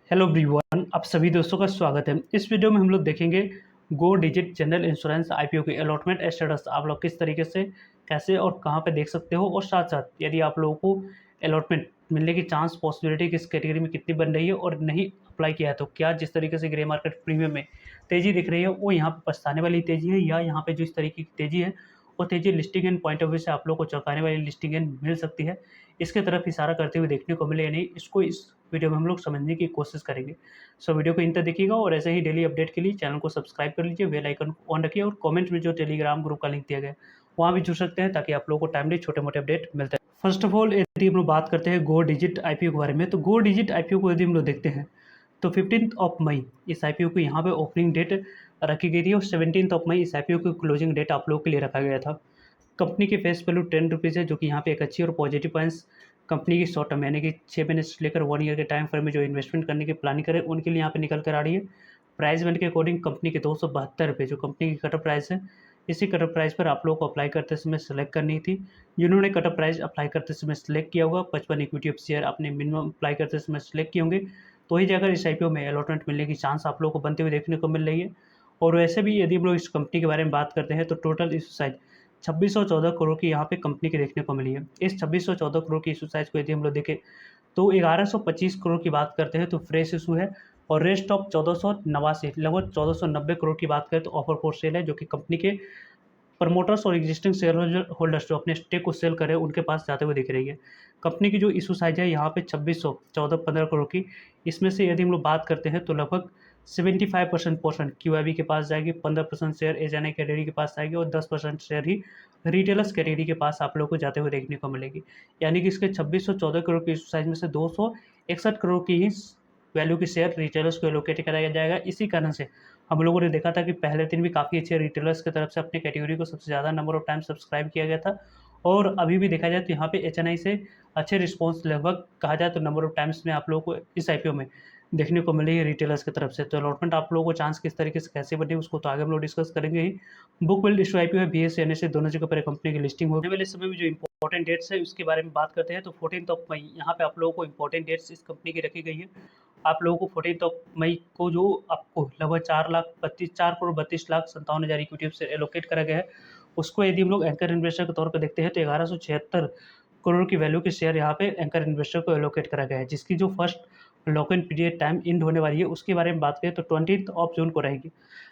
Hello everyone, आप सभी दोस्तों का स्वागत है। इस वीडियो में हम लोग देखेंगे गो डिजिट जनरल इंश्योरेंस आईपीओ की अलॉटमेंट स्टेटस आप लोग किस तरीके से कैसे और कहां पे देख सकते हो, और साथ साथ यदि आप लोगों को अलॉटमेंट मिलने की चांस पॉसिबिलिटी किस कैटेगरी में कितनी बन रही है और नहीं अप्लाई किया है तो क्या जिस तरीके से ग्रे मार्केट प्रीमियम में तेज़ी दिख रही है वो यहाँ पर पछताने वाली तेज़ी है, या यहाँ पर जो इस तरीके की तेज़ी है वो तेज़ी listing and point of view से आप लोग को चौंकाने वाली लिस्टिंग एंड मिल सकती है। इसके तरफ इशारा करते हुए देखने को मिले या नहीं, इसको इस वीडियो में हम लोग समझने की कोशिश करेंगे। सो वीडियो को अंत तक देखिएगा और ऐसे ही डेली अपडेट के लिए चैनल को सब्सक्राइब कर लीजिए, बेल आइकन को ऑन रखिए और कमेंट में जो टेलीग्राम ग्रुप का लिंक दिया गया है वहाँ भी जुड़ सकते हैं ताकि आप लोगों को टाइमली छोटे मोटे अपडेट मिलते हैं। फर्स्ट ऑफ ऑल यदि हम लोग बात करते हैं गो डिजिट आईपीओ के बारे में, तो गो डिजिट आईपीओ को यदि हम लोग देखते हैं तो 15 मई इस आईपीओ को यहाँ पे ओपनिंग डेट रखी गई थी और 17 मई इस आईपीओ की क्लोजिंग डेट आप लोगों के लिए रखा गया था। कंपनी की फेस वैल्यू 10 रुपीज़ है, जो कि यहाँ पे एक अच्छी और पॉजिटिव पॉइंट्स कंपनी की शॉर्ट टर्म यानी कि 6 महीने से लेकर 1 ईयर के टाइम फ्रेम में जो इन्वेस्टमेंट करने की प्लानिंग करें उनके लिए यहाँ पे निकल कर आ रही है। प्राइस बैंड के अकॉर्डिंग कंपनी के 272 रुपये जो कंपनी की कटअप प्राइस है, इसी कटअप प्राइस पर आप लोग को अप्लाई करते समय सेलेक्ट करनी थी। जिन्होंने कटअप प्राइस अप्लाई करते समय सेलेक्ट किया होगा 55 इक्विटी ऑफ शेयर अपने मिनिमम अप्लाई करते समय सेलेक्ट किए होंगे, तो ही जाकर इस आईपीओ में अलॉटमेंट मिलने की चांस आप लोग को बनते हुए देखने को मिल रही है। और वैसे भी यदि हम लोग इस कंपनी के बारे में बात करते हैं तो टोटल इशू साइज 2614 करोड़ की यहाँ पे कंपनी की देखने को मिली है। इस 2614 करोड़ की इशू साइज को यदि हम लोग देखें तो 1125 करोड़ की बात करते हैं तो फ्रेश इशू है, और रेस्ट ऑफ 1489 लगभग 1490 करोड़ की बात करें तो ऑफर फॉर सेल है, जो कि कंपनी के प्रमोटर्स और एग्जिस्टिंग शेयर होल्डर्स जो अपने स्टेक को सेल करे उनके पास जाते हुए दिख रही है। कंपनी की जो इशू साइज है यहाँ पे 2614 करोड़ की, इसमें से यदि हम लोग बात करते हैं तो लगभग 75% पोर्शन क्यूआईबी के पास जाएगी, 15% शेयर एचएनआई कैटेगरी के पास जाएगी और 10% शेयर ही रिटेलर्स कैटेगरी के पास आप लोग को जाते हुए देखने को मिलेगी। यानी कि इसके 2614 करोड़ की इशू साइज में से 261 करोड़ की ही वैल्यू की शेयर रिटेलर्स को एलोकेट कराया जाएगा। इसी कारण से हम लोगों ने देखा था कि पहले दिन भी काफ़ी अच्छे रिटेलर्स की तरफ से अपनी कैटेगरी को सबसे ज़्यादा नंबर ऑफ टाइम सब्सक्राइब किया गया था, और अभी भी देखा जाए तो यहाँ पे एचएनआई से अच्छे रिस्पॉन्स लगभग कहा जाए तो नंबर ऑफ टाइम्स में आप लोगों को इस आईपीओ में देखने को मिली है रिटेलर्स की तरफ से। तो अलॉटमेंट आप लोगों को चांस किस तरीके से कैसे बनी उसको तो आगे हम लोग डिस्कस करेंगे ही। बुक बिल्ड इशू आईपीओ है, बीएसई एनएसई दोनों जगह पर कंपनी की लिस्टिंग होने वाले समय में जो इंपॉर्टेंट डेट्स है उसके बारे में बात करते हैं तो 14 मई यहाँ पे आप लोगों को इंपॉर्टेंट डेट्स इस कंपनी की रखी गई है। आप लोगों को 14 मई को जो आपको लगभग 4,32,32,57,हज़ार इक्विटी से एलोकेट करा गया है, उसको यदि हम लोग एंकर इन्वेस्टर के तौर पर देखते हैं तो 1176 करोड़ की वैल्यू के शेयर यहाँ पे एंकर इन्वेस्टर को एलोकेट करा गया है, जिसकी जो first lock in period time and होने वाली है उसके बारे में बात करें तो 20 जून को रहेगी।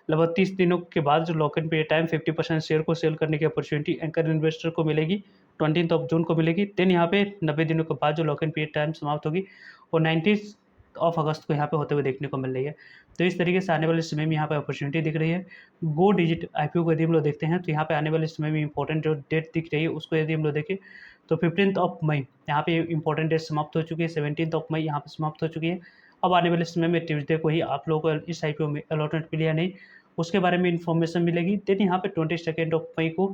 लगभग 30 दिनों के बाद जो lock in period time 50% share को सेल करने की अपॉर्चुनिटी एंकर इन्वेस्टर को मिलेगी, 20 जून को मिलेगी। देन यहाँ पे 90 दिनों के बाद जो लॉक इन पीरियड टाइम समाप्त होगी वो 19 अगस्त को यहाँ पे होते हुए देखने को मिल रही है। तो इस तरीके से आने वाले समय में यहाँ पे अपॉर्चुनिटी दिख रही है। गो डिजिट आईपीओ को यदि हम लोग देखते हैं तो यहाँ पे आने वाले समय में इंपॉर्टेंट जो डेट दिख रही है उसको यदि हम लोग देखें तो 15 मई यहाँ पे इंपॉर्टेंट डेट समाप्त हो चुकी है, 17 मई यहाँ पे समाप्त हो चुकी है। अब आने वाले समय में ट्यूजडे को ही आप लोगों को इस आईपीओ में अलॉटमेंट मिली या नहीं उसके बारे में इन्फॉर्मेशन मिलेगी। देन यहाँ पे 22 मई को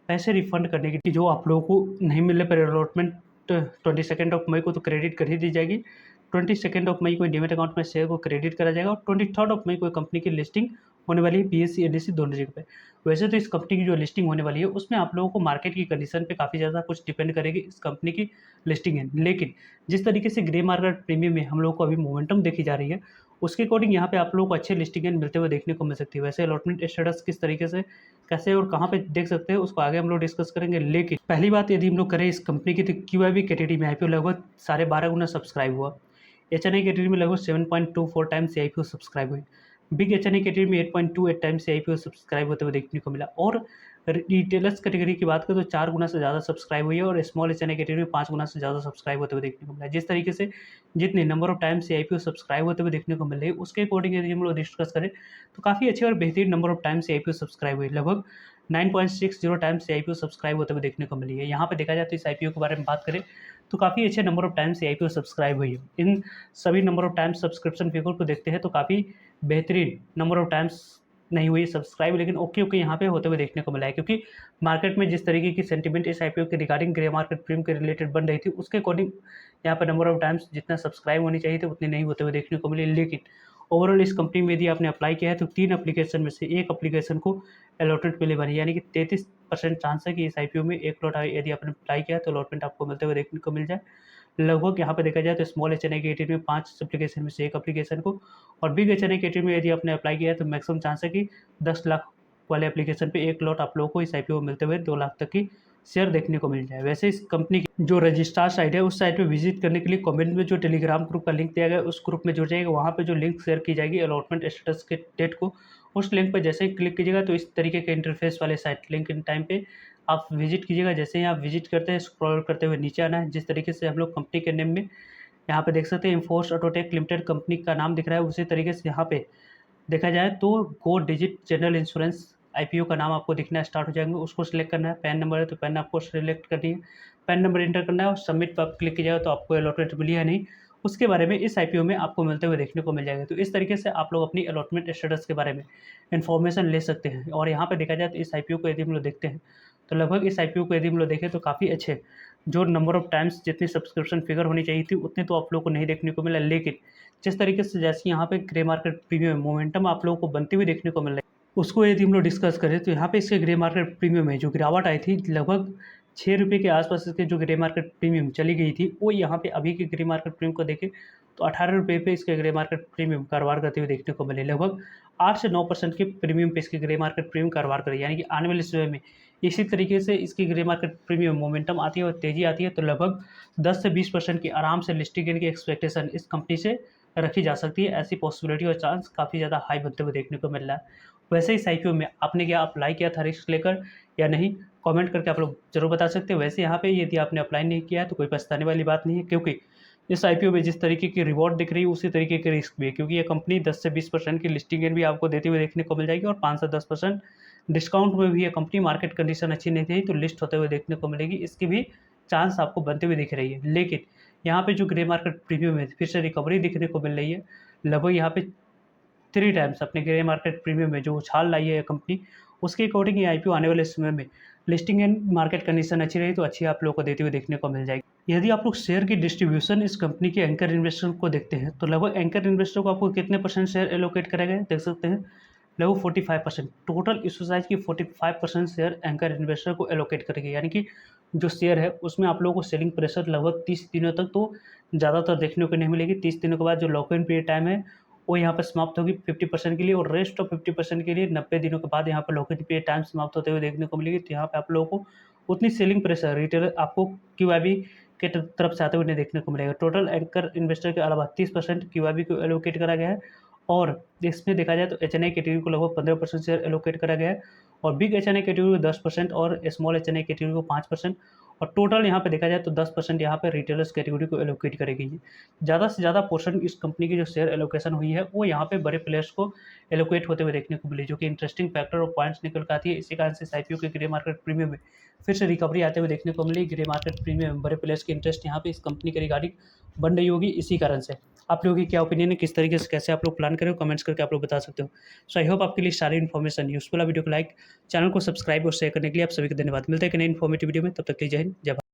पैसे रिफंड करने की जो आप लोगों को नहीं मिलने पर अलॉटमेंट 22 मई को तो क्रेडिट कर ही दी जाएगी। 22 मई को डीमेट अकाउंट में शेयर को क्रेडिट करा जाएगा और 23 मई को कंपनी की लिस्टिंग होने वाली है बीएसई एनएसई दोनों जगह पे। वैसे तो इस कंपनी की जो लिस्टिंग होने वाली है उसमें आप लोगों को मार्केट की कंडीशन पे काफ़ी ज़्यादा कुछ डिपेंड करेगी इस कंपनी की लिस्टिंग है, लेकिन जिस तरीके से ग्रे मार्केट प्रीमियम में हम लोग को अभी मोमेंटम देखी जा रही है उसके अकॉर्डिंग यहाँ पे आप लोगों को अच्छे लिस्टिंग मिलते हुए देखने को मिल सकती है। वैसे अलॉटमेंट स्टेटस किस तरीके से कैसे और कहाँ पे देख सकते हैं उसको आगे हम लोग डिस्कस करेंगे, लेकिन पहली बात यदि हम लोग करें इस कंपनी की तो क्यूआईबी कैटेगरी में आईपीओ लगभग 12.5 गुना सब्सक्राइब हुआ। एचएनआई कैटेगरी में लगभग 7.24 टाइम्स से आईपीओ सब्सक्राइब हुई। बिग एचएनआई कैटेगरी में 8.28 टाइम्स से आईपीओ सब्सक्राइब होते हुए देखने को मिला, और रिटेलर्स कैटेगरी की बात करें तो 4 गुना से ज़्यादा सब्सक्राइब हुई है और स्मॉल एचएनआई कैटेगरी में 5 गुना से ज़्यादा सब्सक्राइब होते हुए देखने को मिला। जिस तरीके से जितने नंबर ऑफ टाइम्स से आईपीओ सब्सक्राइब होते हुए देखने को मिल रही है उसके अकॉर्डिंग यदि हम लोग डिस्कस करें तो काफ़ी अच्छे और बेहतरीन नंबर ऑफ टाइम्स से आईपीओ सब्सक्राइब हुई, लगभग 9.60 टाइम्स से आईपीओ सब्सक्राइब होते हुए देखने को मिली है। यहाँ पे देखा जाए तो इस आईपीओ के बारे में बात करें तो काफ़ी अच्छे नंबर ऑफ टाइम्स से आईपीओ सब्सक्राइब हुई है। इन सभी number of times subscription figure को देखते हैं तो काफ़ी बेहतरीन नंबर ऑफ टाइम्स नहीं हुई सब्सक्राइब, लेकिन ओके ओके यहाँ पे होते हुए देखने को मिला है, क्योंकि मार्केट में जिस तरीके की सेंटीमेंट इस आईपीओ के रिगार्डिंग ग्रे मार्केट प्रीमियम के रिलेटेड बन रही थी उसके अकॉर्डिंग यहाँ पर नंबर ऑफ टाइम्स जितना सब्सक्राइब होनी चाहिए थे उतनी नहीं होते हुए देखने को मिली। लेकिन ओवरऑल इस कंपनी में यदि आपने अप्लाई किया है तो 3 एप्लीकेशन में से एक एप्लीकेशन को अलॉटमेंट मिले बनी, यानी कि 33% चांस है कि इस आईपीओ में एक लॉट यदि आपने अप्लाई किया है तो अलॉटमेंट आपको मिलते हुए देखने को मिल जाए। लगभग यहाँ पे देखा जाए तो स्मॉल एचएनआई कैटेगरी में 5 एप्लीकेशन में से एक एप्लीकेशन को, और बिग एचएनआई कैटेगरी में यदि आपने अप्लाई किया है तो मैक्सिमम चांस है कि 10 लाख वाले एप्लीकेशन पे एक लॉट आप लोगों को इस आईपीओ मिलते हुए 2 लाख तक की शेयर देखने को मिल जाए। वैसे इस कंपनी की जो रजिस्ट्रार साइट है उस साइट पे विजिट करने के लिए कमेंट में जो टेलीग्राम ग्रुप का लिंक दिया गया है उस ग्रुप में जुड़ जाइएगा। वहाँ पे जो लिंक शेयर की जाएगी अलॉटमेंट स्टेटस के डेट को, उस लिंक पर जैसे ही क्लिक कीजिएगा तो इस तरीके के इंटरफेस वाले साइट लिंक इन टाइम पे आप विजिट कीजिएगा। जैसे ही आप विजिट करते हैं स्क्रॉल करते हुए नीचे आना है। जिस तरीके से हम लोग कंपनी के नेम में यहाँ पे देख सकते हैं इन्फोर्स ऑटोटेक लिमिटेड कंपनी का नाम दिख रहा है, उसी तरीके से यहाँ पे देखा जाए तो गो डिजिट जनरल इंश्योरेंस आईपीओ का नाम आपको दिखना स्टार्ट हो जाएंगे। उसको सिलेक्ट करना है। पैन नंबर है तो पैन आपको सिलेक्ट करनी है, पैन नंबर इंटर करना है और सबमिट पर आप क्लिक कीजिएगा तो आपको अलॉटमेंट मिली है नहीं, उसके बारे में इस आईपीओ में आपको मिलते हुए देखने को मिल जाएगा। तो इस तरीके से आप लोग अपनी अलॉटमेंट स्टेटस के बारे में इन्फॉर्मेशन ले सकते हैं। और यहाँ पे देखा जाए तो इस आईपीओ को यदि हम लोग देखते हैं तो लगभग इस आईपीओ को यदि हम लोग देखें तो काफ़ी अच्छे जो नंबर ऑफ टाइम्स जितनी सब्सक्रिप्शन फिगर होनी चाहिए थी उतनी तो आप लोग को नहीं देखने को मिला, लेकिन जिस तरीके से जैसे यहाँ पे ग्रे मार्केट प्रीमियम मोमेंटम आप लोगों को बनती हुई देखने को मिल रहा है, उसको यदि हम लोग डिस्कस करें तो यहाँ पे इसके ग्रे मार्केट प्रीमियम में जो गिरावट आई थी लगभग 6 रुपये के आसपास इसके जो ग्रे मार्केट प्रीमियम चली गई थी, वो यहाँ पे अभी के ग्रे मार्केट प्रीमियम को देखें तो 18 रुपये पे इसके ग्रे मार्केट प्रीमियम कारोबार करते हुए देखने को मिले। लगभग 8 से 9% के प्रीमियम पे इसके ग्रे मार्केट प्रीमियम कारोबार करे, यानी कि आने वाले समय में इसी तरीके से इसकी ग्रे मार्केट प्रीमियम मोमेंटम आती है और तेज़ी आती है तो लगभग 10 से 20% की आराम से लिस्टिंग गेन की एक्सपेक्टेशन इस कंपनी से रखी जा सकती है। ऐसी पॉसिबिलिटी और चांस काफ़ी ज़्यादा हाई बनते हुए देखने को मिल रहा है। वैसे इस आईपीओ में आपने क्या अप्लाई किया था रिस्क लेकर या नहीं, कमेंट करके आप लोग जरूर बता सकते हैं। वैसे यहाँ पे यदि आपने अप्लाई नहीं किया है तो कोई पछताने वाली बात नहीं है, क्योंकि इस आईपीओ में जिस तरीके की रिवॉर्ड दिख रही है उसी तरीके के रिस्क भी है, क्योंकि ये कंपनी 10 से 20% की लिस्टिंग गेन भी आपको देते हुए देखने को मिल जाएगी और 5 से 10% डिस्काउंट में भी ये कंपनी मार्केट कंडीशन अच्छी नहीं थी तो लिस्ट होते हुए देखने को मिलेगी, इसकी भी चांस आपको बनते हुए दिख रही है। लेकिन यहाँ पे जो ग्रे मार्केट प्रीमियम है फिर से रिकवरी दिखने को मिल रही है। लगभग यहाँ पे 3 टाइम्स अपने ग्रे मार्केट प्रीमियम में जो उछाल लाई है कंपनी, उसके अकॉर्डिंग ये आईपीओ आने वाले समय में लिस्टिंग एंड मार्केट कंडीशन अच्छी रही तो अच्छी आप लोगों को देते हुए देखने को मिल जाएगी। यदि आप लोग शेयर की डिस्ट्रीब्यूशन इस कंपनी के एंकर इन्वेस्टर को देखते हैं तो लगभग एंकर इन्वेस्टर को आपको कितने % शेयर एलोकेट करेगा देख सकते हैं, लगभग 45%। टोटल इशू साइज की 45% शेयर एंकर इन्वेस्टर को एलोकेट करेगी, यानी कि जो शेयर है उसमें आप लोगों को सेलिंग प्रेशर लगभग 30 दिनों तक तो ज़्यादातर देखने को नहीं मिलेगी। 30 दिनों के बाद जो लॉक इन पीरियड टाइम है वो यहाँ पर समाप्त होगी 50% के लिए, और रेस्ट ऑफ 50% के लिए 90 दिनों के बाद यहाँ पर लॉक इन पीरियड टाइम समाप्त होते हुए देखने को मिलेगी। तो यहाँ पे आप लोगों को उतनी सेलिंग प्रेशर रिटेलर आपको क्यूआईबी के तरफ से आते हुए नहीं देखने को मिलेगा। टोटल एंकर इन्वेस्टर के अलावा 30% क्यूआईबी को एलोकेट करा गया है, और इसमें देखा जाए तो एचएनआई कैटेगरी को लगभग 15% शेयर एलोकेट करा गया है, और बिग एचएनआई कैटेगरी को 10% और स्मॉल एचएनआई कैटेगरी को 5%, और टोटल यहाँ पे देखा जाए तो 10% यहाँ पे रिटेलर्स कैटेगरी को एलोकेट करेगी। ज़्यादा से ज़्यादा पोर्शन इस कंपनी की जो शेयर एलोकेशन हुई है वो यहाँ पे बड़े प्लेयर्स को एलोकेट होते हुए देखने को मिली, जो कि इंटरेस्टिंग फैक्टर और पॉइंट्स निकल कर आती है। इसी कारण से इस आईपीओ के ग्रे मार्केट प्रीमियम में फिर से रिकवरी आते हुए देखने को मिली। ग्रे मार्केट प्रीमियम बड़े प्लेयर्स की इंटरेस्ट यहाँ पे इस कंपनी के रिगार्डिंग बन रही होगी इसी कारण से। आप लोगों की क्या ओपिनियन है, किस तरीके से कैसे आप लोग प्लान करें, कमेंट्स करके आप लोग बता सकते हो। सो आई होप आपके लिए सारी इन्फॉर्मेशन यूजफुल है। वीडियो को लाइक, चैनल को सब्सक्राइब और शेयर करने के लिए आप सभी को धन्यवाद। मिलते हैं कि नई इन्फॉर्मेटिव वीडियो में, तब तक के लिए जय हिंद जय भारत।